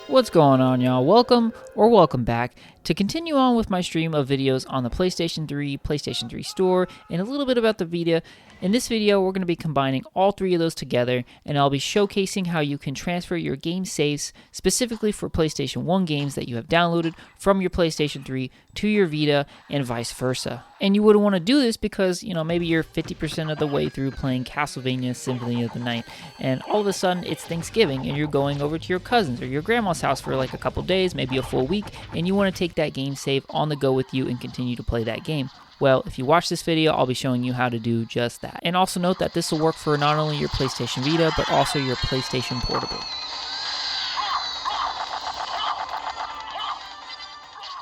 What's going on, y'all? Welcome back to continue on with my stream of videos on the PlayStation 3, PlayStation 3 Store, and a little bit about the Vita. In this video, we're going to be combining all three of those together, and I'll be showcasing how you can transfer your game saves specifically for PlayStation 1 games that you have downloaded from your PlayStation 3 to your Vita and vice versa. And you wouldn't want to do this because, maybe you're 50% of the way through playing Castlevania Symphony of the Night, and all of a sudden it's Thanksgiving and you're going over to your cousin's or your grandma's house for like a couple days, maybe a full week, and you want to take that game save on the go with you and continue to play that game. Well, if you watch this video, I'll be showing you how to do just that. And also note that this will work for not only your PlayStation Vita, but also your PlayStation Portable.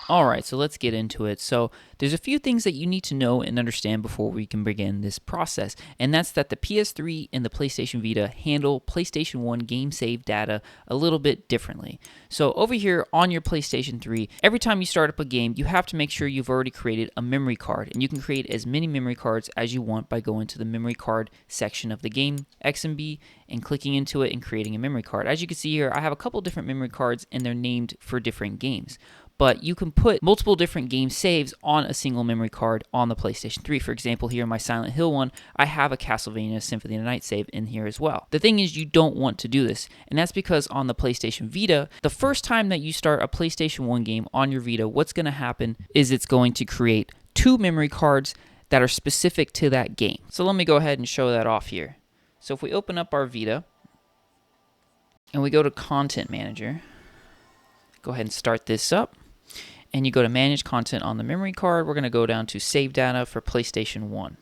Alright, so let's get into it. So there's a few things that you need to know and understand before we can begin this process, and that's that the PS3 and the PlayStation Vita handle PlayStation 1 game save data a little bit differently. So over here on your PlayStation 3, every time you start up a game, you have to make sure you've already created a memory card, and you can create as many memory cards as you want by going to the memory card section of the game XMB and clicking into it and creating a memory card. As you can see here, I have a couple different memory cards and they're named for different games. But you can put multiple different game saves on a single memory card on the PlayStation 3. For example, here in my Silent Hill one, I have a Castlevania Symphony of the Night save in here as well. The thing is, you don't want to do this, and that's because on the PlayStation Vita, the first time that you start a PlayStation 1 game on your Vita, what's going to happen is it's going to create two memory cards that are specific to that game. So let me go ahead and show that off here. So if we open up our Vita, and we go to Content Manager, go ahead and start this up. And you go to Manage Content on the memory card. We're going to go down to Save Data for PlayStation 1.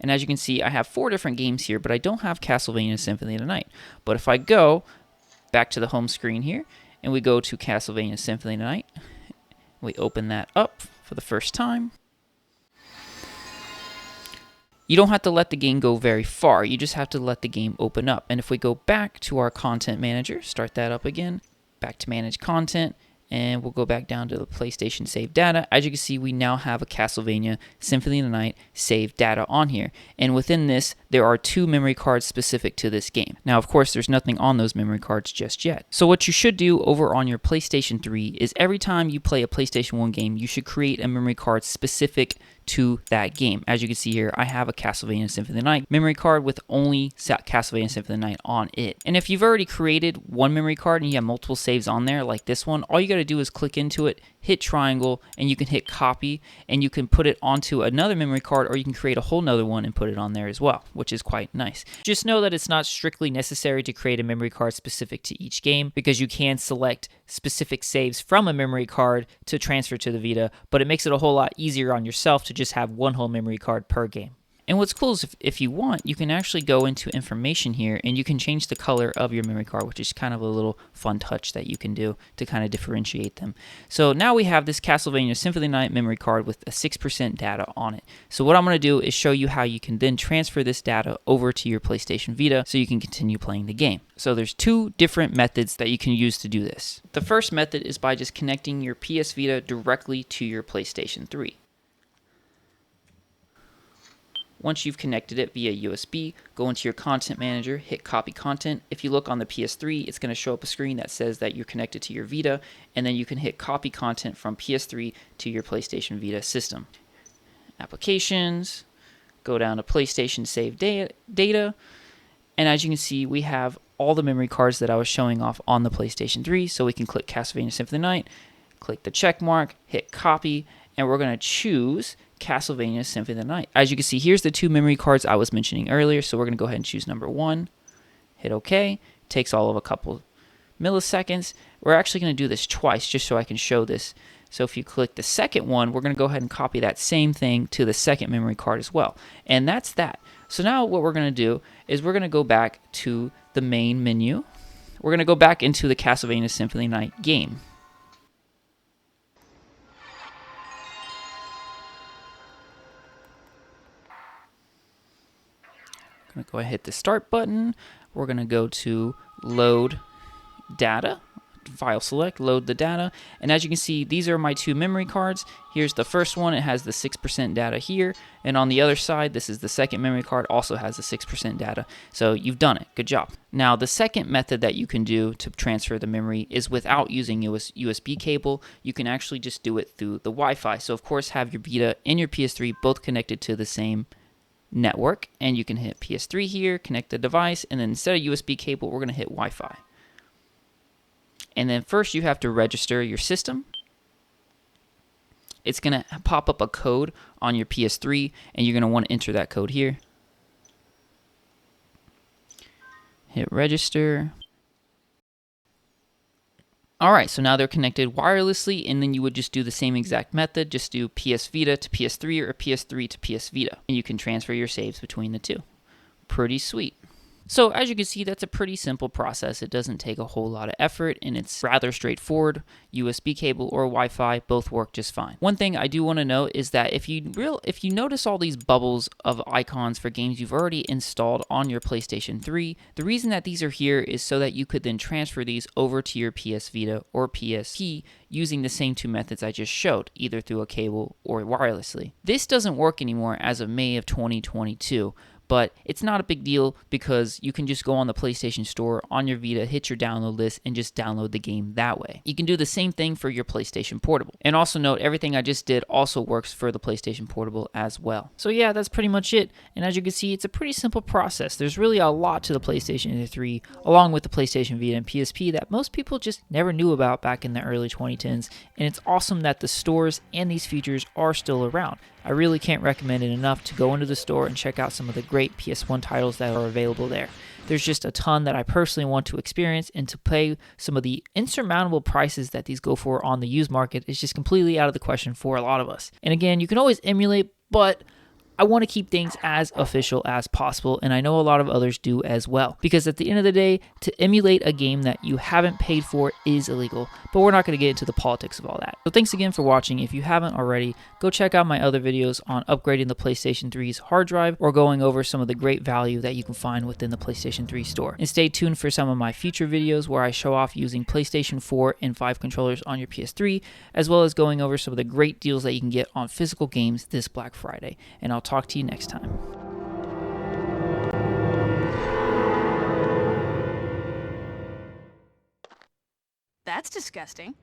And as you can see, I have 4 different games here, but I don't have Castlevania Symphony of the Night. But if I go back to the home screen here, and we go to Castlevania Symphony of the Night, we open that up for the first time. You don't have to let the game go very far. You just have to let the game open up. And if we go back to our Content Manager, start that up again, back to Manage Content, and we'll go back down to the PlayStation Save Data. As you can see, we now have a Castlevania Symphony of the Night save data on here. And within this, there are 2 memory cards specific to this game. Now, of course, there's nothing on those memory cards just yet. So what you should do over on your PlayStation 3 is every time you play a PlayStation 1 game, you should create a memory card specific to that game. As you can see here, I have a Castlevania Symphony of the Night memory card with only Castlevania Symphony of the Night on it. And if you've already created one memory card and you have multiple saves on there like this one, all you got to do is click into it, hit triangle, and you can hit copy, and you can put it onto another memory card, or you can create a whole nother one and put it on there as well, which is quite nice. Just know that it's not strictly necessary to create a memory card specific to each game, because you can select specific saves from a memory card to transfer to the Vita, but it makes it a whole lot easier on yourself to just have one whole memory card per game. And what's cool is if you want, you can actually go into information here and you can change the color of your memory card, which is kind of a little fun touch that you can do to kind of differentiate them. So now we have this Castlevania Symphony of the Night memory card with a 6% data on it. So what I'm going to do is show you how you can then transfer this data over to your PlayStation Vita so you can continue playing the game. So there's 2 different methods that you can use to do this. The first method is by just connecting your PS Vita directly to your PlayStation 3. Once you've connected it via USB, go into your Content Manager, hit Copy Content. If you look on the PS3, it's going to show up a screen that says that you're connected to your Vita, and then you can hit Copy Content from PS3 to your PlayStation Vita system. Applications, go down to PlayStation Save Data, and as you can see, we have all the memory cards that I was showing off on the PlayStation 3, so we can click Castlevania Symphony of the Night, click the check mark, hit Copy, and we're going to choose Castlevania Symphony of the Night. As you can see, here's the 2 memory cards I was mentioning earlier, so we're going to go ahead and choose number 1, hit OK. Takes all of a couple milliseconds. We're actually going to do this twice just so I can show this. So if you click the second one, we're going to go ahead and copy that same thing to the second memory card as well. And that's that. So now what we're going to do is we're going to go back to the main menu. We're going to go back into the Castlevania Symphony of the Night game. Going to go ahead and hit the start button. We're going to go to load data. file select, load the data, and as you can see, these are my 2 memory cards. Here's the first one, it has the 6% data here, and on the other side, this is the second memory card, also has the 6% data. So you've done it, good job. Now the second method that you can do to transfer the memory is without using USB cable. You can actually just do it through the Wi-Fi. So of course have your Vita and your PS3 both connected to the same network, and you can hit PS3 here, connect the device, and then instead of USB cable, we're going to hit Wi-Fi. And then first you have to register your system. It's going to pop up a code on your PS3, and you're going to want to enter that code here. Hit register. Alright, so now they're connected wirelessly, and then you would just do the same exact method. Just do PS Vita to PS3 or PS3 to PS Vita, and you can transfer your saves between the two. Pretty sweet. So as you can see, that's a pretty simple process. It doesn't take a whole lot of effort, and it's rather straightforward. USB cable or Wi-Fi both work just fine. One thing I do want to note is that if you notice all these bubbles of icons for games you've already installed on your PlayStation 3, the reason that these are here is so that you could then transfer these over to your PS Vita or PSP using the same 2 methods I just showed, either through a cable or wirelessly. This doesn't work anymore as of May of 2022. But it's not a big deal because you can just go on the PlayStation Store on your Vita, hit your download list, and just download the game that way. You can do the same thing for your PlayStation Portable. And also note, everything I just did also works for the PlayStation Portable as well. So yeah, that's pretty much it. And as you can see, it's a pretty simple process. There's really a lot to the PlayStation 3, along with the PlayStation Vita and PSP that most people just never knew about back in the early 2010s. And it's awesome that the stores and these features are still around. I really can't recommend it enough to go into the store and check out some of the great PS1 titles that are available there. There's just a ton that I personally want to experience, and to pay some of the insurmountable prices that these go for on the used market is just completely out of the question for a lot of us. And again, you can always emulate, but I want to keep things as official as possible, and I know a lot of others do as well. Because at the end of the day, to emulate a game that you haven't paid for is illegal, but we're not going to get into the politics of all that. So thanks again for watching. If you haven't already, go check out my other videos on upgrading the PlayStation 3's hard drive or going over some of the great value that you can find within the PlayStation 3 store. And stay tuned for some of my future videos where I show off using PlayStation 4 and 5 controllers on your PS3, as well as going over some of the great deals that you can get on physical games this Black Friday. And I'll talk to you next time. That's disgusting.